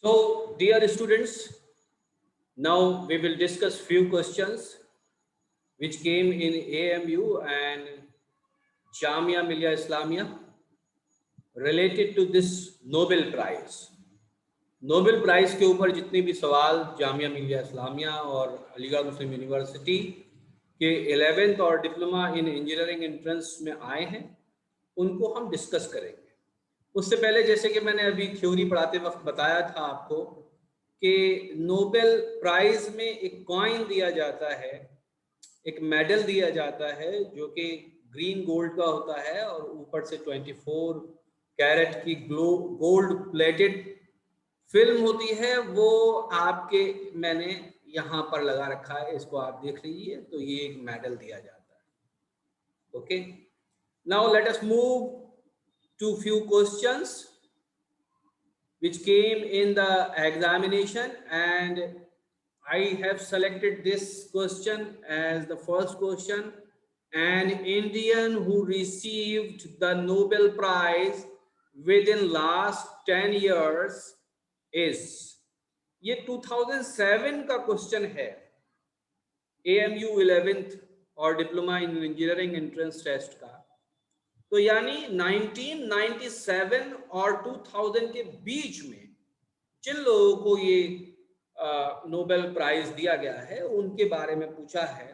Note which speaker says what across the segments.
Speaker 1: So, dear students, now we will discuss few questions which came in AMU and Jamia Millia Islamia related to this Nobel Prize. Nobel prize के ऊपर जितने भी सवाल जामिया मिलिया इस्लामिया और अलीगढ़ मुस्लिम university के 11th और diploma in engineering entrance में आए हैं उनको हम डिस्कस करेंगे। उससे पहले जैसे कि मैंने अभी थ्योरी पढ़ाते वक्त बताया था आपको कि नोबेल प्राइज में एक कॉइन दिया जाता है, एक मेडल दिया जाता है जो कि ग्रीन गोल्ड का होता है और ऊपर से 24 कैरेट की गोल्ड प्लेटेड फिल्म होती है। वो आपके मैंने यहाँ पर लगा रखा है, इसको आप देख लीजिए। तो ये एक मेडल दिया जाता है। Okay, now let us move to few questions which came in the examination, and I have selected this question as the first question. An Indian who received the Nobel Prize within last 10 years is, ये 2007 का question है AMU 11th और diploma in engineering entrance test का। तो यानी 1997 और 2000 के बीच में जिन लोगों को ये नोबेल प्राइज दिया गया है उनके बारे में पूछा है।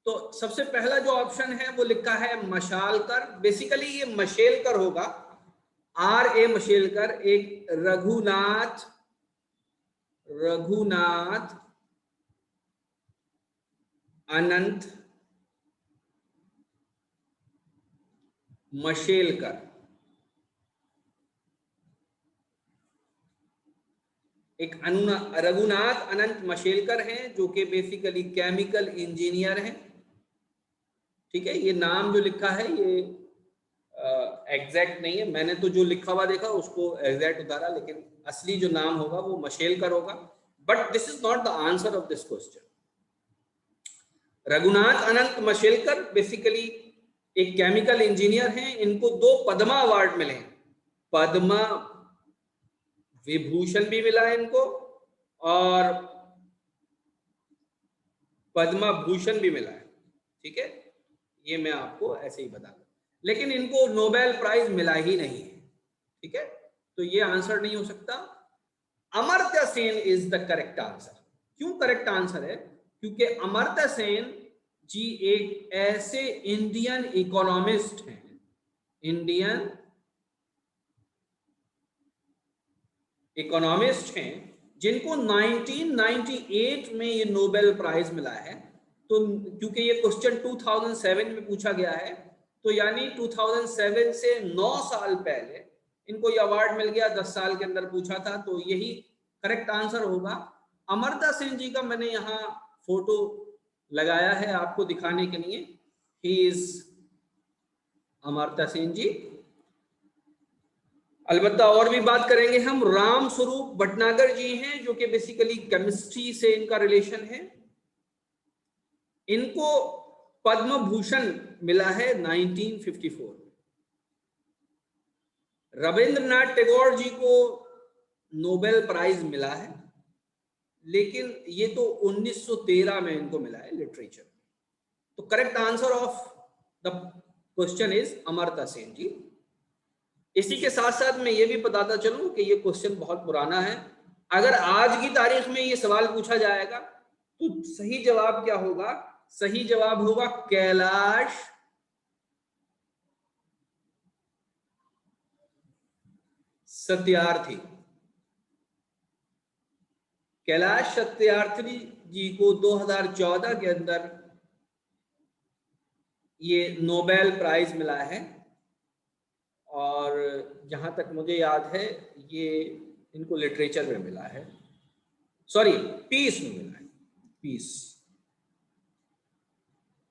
Speaker 1: तो सबसे पहला जो ऑप्शन है वो लिखा है मशालकर। बेसिकली ये मशेलकर होगा, RA मशेलकर, एक रघुनाथ अनंत मशेलकर। एक रघुनाथ अनंत मशेलकर हैं जो कि बेसिकली केमिकल इंजीनियर हैं। ठीक है, ये नाम जो लिखा है ये एग्जैक्ट नहीं है, मैंने तो जो लिखा हुआ देखा उसको एग्जैक्ट उतारा, लेकिन असली जो नाम होगा वो मशेलकर होगा। But this is not the answer of this question. Raghunath Anant Mashelkar basically एक केमिकल इंजीनियर हैं। इनको 2 पद्मा अवार्ड मिले हैं, पद्मा विभूषण भी मिला है इनको और पद्मा भूषण भी मिला है। ठीक है, ये मैं आपको ऐसे ही बता दूं, लेकिन इनको नोबेल प्राइज मिला ही नहीं है। ठीक है, तो ये आंसर नहीं हो सकता। Amartya Sen is the correct answer. क्यों करेक्ट आंसर है? क्योंकि अमर्त्य सेन जी एक ऐसे इंडियन इकोनॉमिस्ट हैं, इंडियन इकोनॉमिस्ट हैं जिनको 1998 में ये नोबेल प्राइज मिला है। तो क्योंकि ये क्वेश्चन 2007 में पूछा गया है, तो यानी 2007 से 9 साल पहले इनको ये अवार्ड मिल गया। 10 साल के अंदर पूछा था, तो यही करेक्ट आंसर होगा। अमर्त्य सेन जी का मैंने यहाँ फोटो लगाया है आपको दिखाने के लिए। ही इज अमर्त्य सेन जी। अलबत्ता और भी बात करेंगे हम। राम स्वरूप भटनागर जी हैं जो कि बेसिकली केमिस्ट्री से इनका रिलेशन है। इनको पद्म भूषण मिला है 1954 में। रविंद्रनाथ टैगोर जी को नोबेल प्राइज मिला है, लेकिन ये तो 1913 में इनको मिला है लिटरेचर में। तो correct answer of the question is Amartya Sen ji. इसी के साथ साथ मैं ये भी बताता चलूं कि ये क्वेश्चन बहुत पुराना है। अगर आज की तारीख में ये सवाल पूछा जाएगा तो सही जवाब क्या होगा? सही जवाब होगा कैलाश सत्यार्थी। कैलाश सत्यार्थी जी को 2014 के अंदर ये नोबेल प्राइज मिला है, और जहां तक मुझे याद है ये इनको लिटरेचर में मिला है, सॉरी पीस में मिला है, पीस।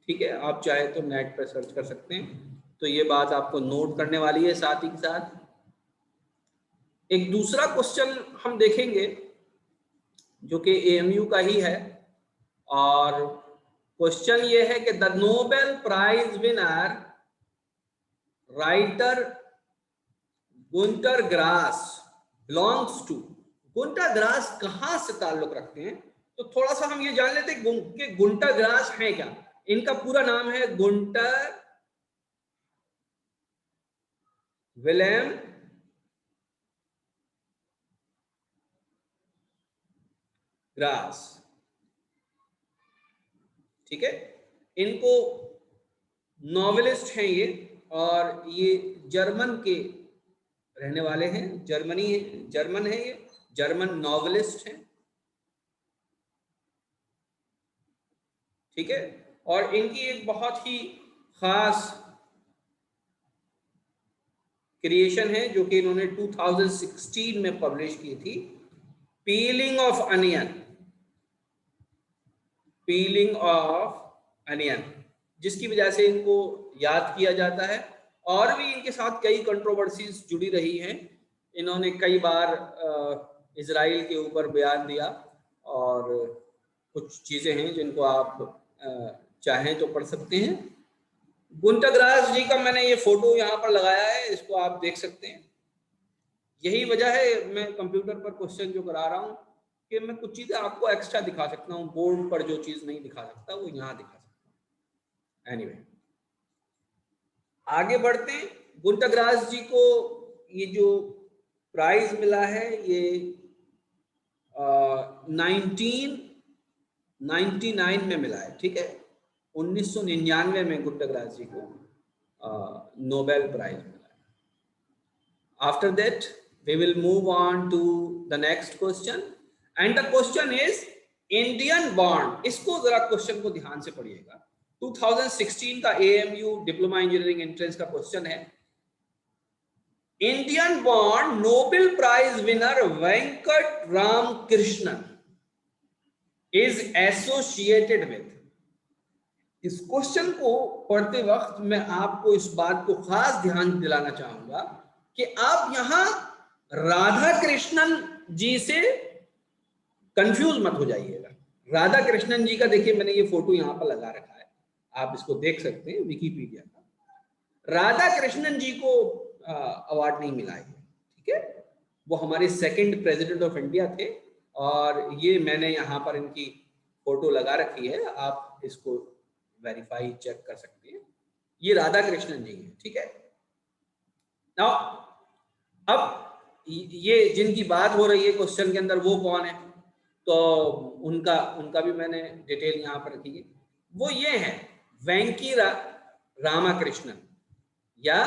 Speaker 1: ठीक है, आप चाहे तो नेट पर सर्च कर सकते हैं। तो ये बात आपको नोट करने वाली है। साथ ही के साथ एक दूसरा क्वेश्चन हम देखेंगे जो कि AMU का ही है, और क्वेश्चन ये है कि the Nobel prize winner writer Gunter Grass belongs to, Gunter Grass कहां से ताल्लुक रखते हैं? तो थोड़ा सा हम ये जान लेते हैं कि गुंटा ग्रास है क्या। इनका पूरा नाम है गुंटर विलेम ग्रास, ठीक है। इनको नॉवेलिस्ट हैं ये, और ये जर्मन के रहने वाले हैं, जर्मन है ये, जर्मन नॉवेलिस्ट हैं, ठीक है। और इनकी एक बहुत ही खास क्रिएशन है जो कि इन्होंने 2016 में पब्लिश की थी, piling of onion, piling of onion, जिसकी वजह से इनको याद किया जाता है। और भी इनके साथ कई कंट्रोवर्सीज जुड़ी रही हैं। इन्होंने कई बार इजराइल के ऊपर बयान दिया, और कुछ चीज़ें हैं जिनको आप चाहें तो पढ़ सकते हैं। गुंटा ग्रास जी का मैंने ये फोटो यहाँ पर लगाया है, इसको आप देख सकते हैं। यही वजह है मैं कंप्यूटर पर क्वेश्चन जो करा रहा हूँ कि मैं कुछ चीज़ें आपको एक्स्ट्रा दिखा सकता हूँ, बोर्ड पर जो चीज़ नहीं दिखा सकता वो यहाँ दिखा सकता हूँ। एनीवे, आगे बढ़ते हैं। गुंटा ग्रास जी को ये जो प्राइज मिला है ये 1999 में मिला है, ठीक है। 1999 में गुंटा ग्रास जी को नोबेल प्राइज मिला है। After that we will move on to the next question, and the question is Indian born। इसको जरा क्वेश्चन को ध्यान से पढ़िएगा। 2016 का AMU डिप्लोमा इंजीनियरिंग एंट्रेंस का क्वेश्चन है, Indian born Nobel prize winner Venkat Ram Krishnan is associated with. इस क्वेश्चन को पढ़ते वक्त मैं आपको इस बात को खास ध्यान दिलाना चाहूंगा कि आप यहां राधा कृष्णन जी से कंफ्यूज मत हो जाइएगा। राधा कृष्णन जी का देखिए मैंने ये फोटो यहां पर लगा रखा है, आप इसको देख सकते हैं विकिपीडिया का। राधा कृष्णन जी को अवार्ड नहीं मिला है, ठीक है। वो हमारे सेकंड प्रेसिडेंट ऑफ इंडिया थे, और ये मैंने यहाँ पर इनकी फोटो लगा रखी है, आप इसको वेरीफाई चेक कर सकते हैं। ये राधा कृष्णन जी हैं, ठीक है। नाउ अब ये जिनकी बात हो रही है क्वेश्चन के अंदर वो कौन है, तो उनका उनका भी मैंने डिटेल यहाँ पर रखी है। वो ये है वेंकी रामाकृष्णन या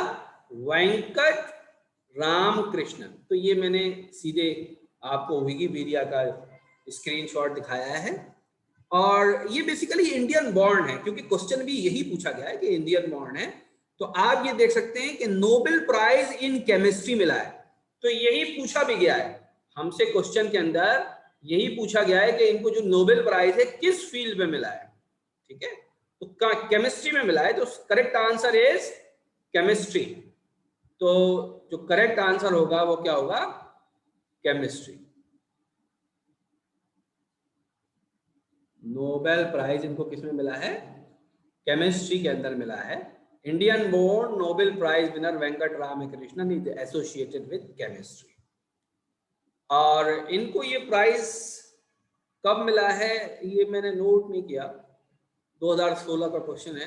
Speaker 1: वेंकट रामकृष्णन। तो ये मैंने सीधे आपको विकिपीडिया का स्क्रीनशॉट दिखाया है, और ये बेसिकली इंडियन बॉर्न है, क्योंकि क्वेश्चन भी यही पूछा गया है कि इंडियन बॉर्न है। तो आप ये देख सकते हैं कि नोबेल प्राइज इन केमिस्ट्री मिला है, तो यही पूछा भी गया है हमसे क्वेश्चन के अंदर, यही पूछा गया है कि इनको जो नोबेल प्राइज है किस फील्ड में मिला है, ठीक है। तो केमिस्ट्री में मिला है, तो करेक्ट आंसर इज केमिस्ट्री। तो जो करेक्ट आंसर होगा वो क्या होगा, केमिस्ट्री। नोबेल प्राइज इनको किसमें मिला है, केमिस्ट्री के अंदर मिला है। Indian born Nobel prize winner Venkat Ramakrishnan is associated with chemistry. और इनको ये प्राइज कब मिला है ये मैंने नोट नहीं किया, 2016 का क्वेश्चन है,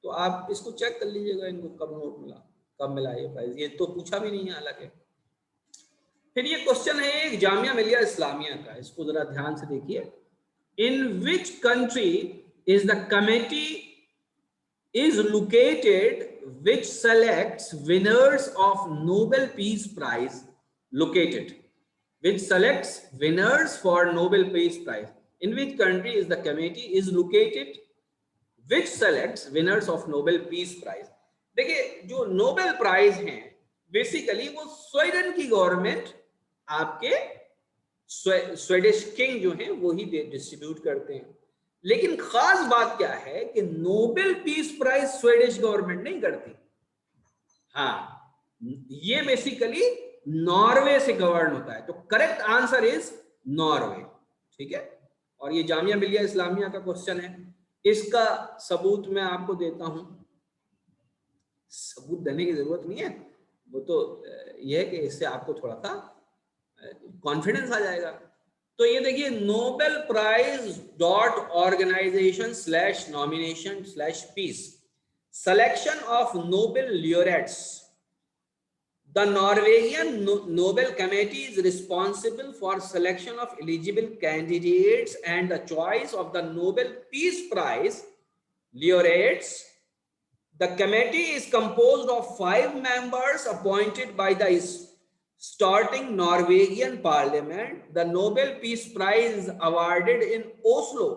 Speaker 1: तो आप इसको चेक कर लीजिएगा इनको कब नोट मिला, कब मिला ये प्राइज, ये तो पूछा भी नहीं है हालांकि। फिर ये क्वेश्चन है एक जामिया मिलिया इस्लामिया का, इसको जरा ध्यान से देखिए। In which country is the committee is located which selects winners of Nobel Peace Prize located, which selects winners for Nobel Peace Prize, in which country is the committee is located which selects winners of Nobel Peace Prize। देखिए जो Nobel prize हैं basically वो Sweden की government, आपके Swedish king जो हैं वो ही distribute करते हैं। लेकिन खास बात क्या है कि Nobel peace prize Swedish government नहीं करती, हाँ ये बेसिकली नॉर्वे से गवर्न होता है। तो करेक्ट आंसर इज नॉर्वे, ठीक है। और ये जामिया मिलिया इस्लामिया का क्वेश्चन है, इसका सबूत मैं आपको देता हूं। सबूत देने की जरूरत नहीं है, वो तो यह है कि इससे आपको थोड़ा सा कॉन्फिडेंस आ जाएगा। तो ये देखिए Nobel prize dot organization slash nomination slash peace selection of Nobel laureates. The Norwegian Nobel Committee is responsible for selection of eligible candidates and the choice of the Nobel Peace Prize laureates. The committee is composed of 5 members appointed by the starting Norwegian parliament. The Nobel Peace Prize is awarded in Oslo,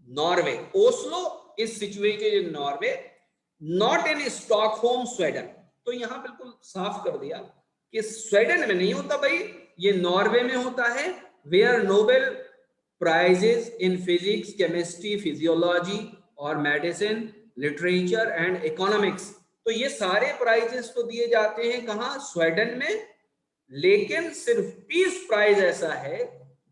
Speaker 1: Norway. Oslo is situated in Norway, not in Stockholm, Sweden. तो यहां बिल्कुल साफ कर दिया कि Sweden में नहीं होता भाई, ये नॉर्वे में होता है, where Nobel prizes in physics, chemistry, physiology और मेडिसिन, लिटरेचर एंड इकोनॉमिक्स। तो ये सारे प्राइजेस तो दिए जाते हैं कहां? स्वीडन में। लेकिन सिर्फ पीस प्राइज ऐसा है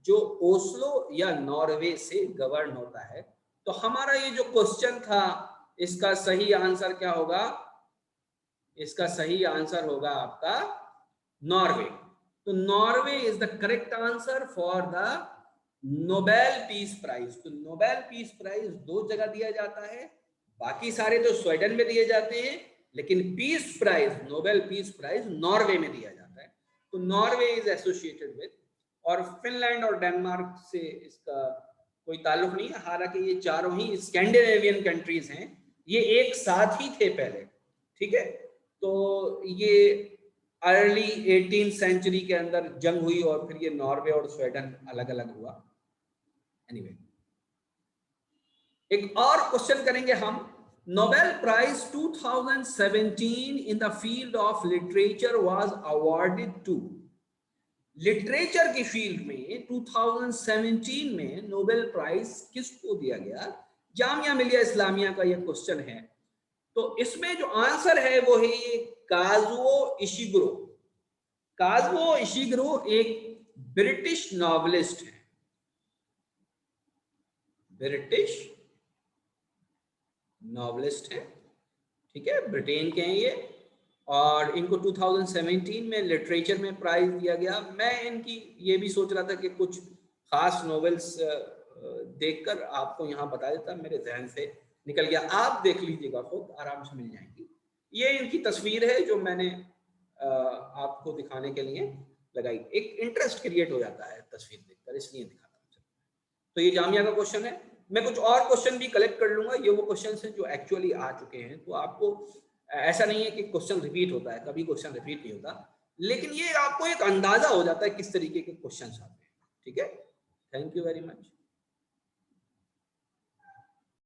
Speaker 1: जो ओस्लो या नॉर्वे से गवर्न होता है। तो हमारा ये जो क्वेश्चन था इसका सही आंसर क्या होगा? इसका सही आंसर होगा आपका नॉर्वे। तो Norway is the correct answer for the Nobel peace prize. तो नोबेल पीस प्राइज 2 जगह दिया जाता है, बाकी सारे तो स्वीडन में दिए जाते हैं, लेकिन peace prize, Nobel peace prize Norway में दिया जाता है। तो नॉर्वे इज एसोसिएटेड विद, और फिनलैंड और डेनमार्क से इसका कोई ताल्लुक नहीं है, हालांकि ये चारों ही स्कैंडिनेवियन कंट्रीज हैं, ये एक साथ ही थे पहले, ठीक है। तो ये अर्ली 18th सेंचुरी के अंदर जंग हुई और फिर ये नॉर्वे और स्वीडन अलग अलग हुआ। एनीवे, एक और क्वेश्चन करेंगे हम। Nobel prize 2017 in the field of literature was awarded to. Literature की फील्ड में 2017 में नोबेल प्राइज किसको दिया गया? जामिया मिलिया इस्लामिया का ये क्वेश्चन है। तो इसमें जो आंसर है वो है ये काजुओ इशिगुरो। काजुओ इशिगुरो एक ब्रिटिश नॉवेलिस्ट है, ब्रिटिश नॉवेलिस्ट है, ठीक है, ब्रिटेन के हैं ये, और इनको 2017 में लिटरेचर में प्राइज दिया गया। मैं इनकी ये भी सोच रहा था कि कुछ खास नॉवेल्स देखकर आपको यहाँ बता देता, मेरे जहन से निकल गया। आप देख लीजिएगा, खुद आराम से मिल जाएंगी। ये इनकी तस्वीर है जो मैंने आपको दिखाने के लिए लगाई। एक इंटरेस्ट क्रिएट हो जाता है तस्वीर देखकर, इसलिए दिखाता हूँ। तो ये जामिया का क्वेश्चन है। मैं कुछ और क्वेश्चन भी कलेक्ट कर लूंगा, ये वो क्वेश्चन हैं जो एक्चुअली आ चुके हैं। तो आपको ऐसा नहीं है कि क्वेश्चन रिपीट होता है, कभी क्वेश्चन रिपीट नहीं होता, लेकिन ये आपको एक अंदाजा हो जाता है किस तरीके के क्वेश्चन आते हैं, ठीक है। Thank you very much.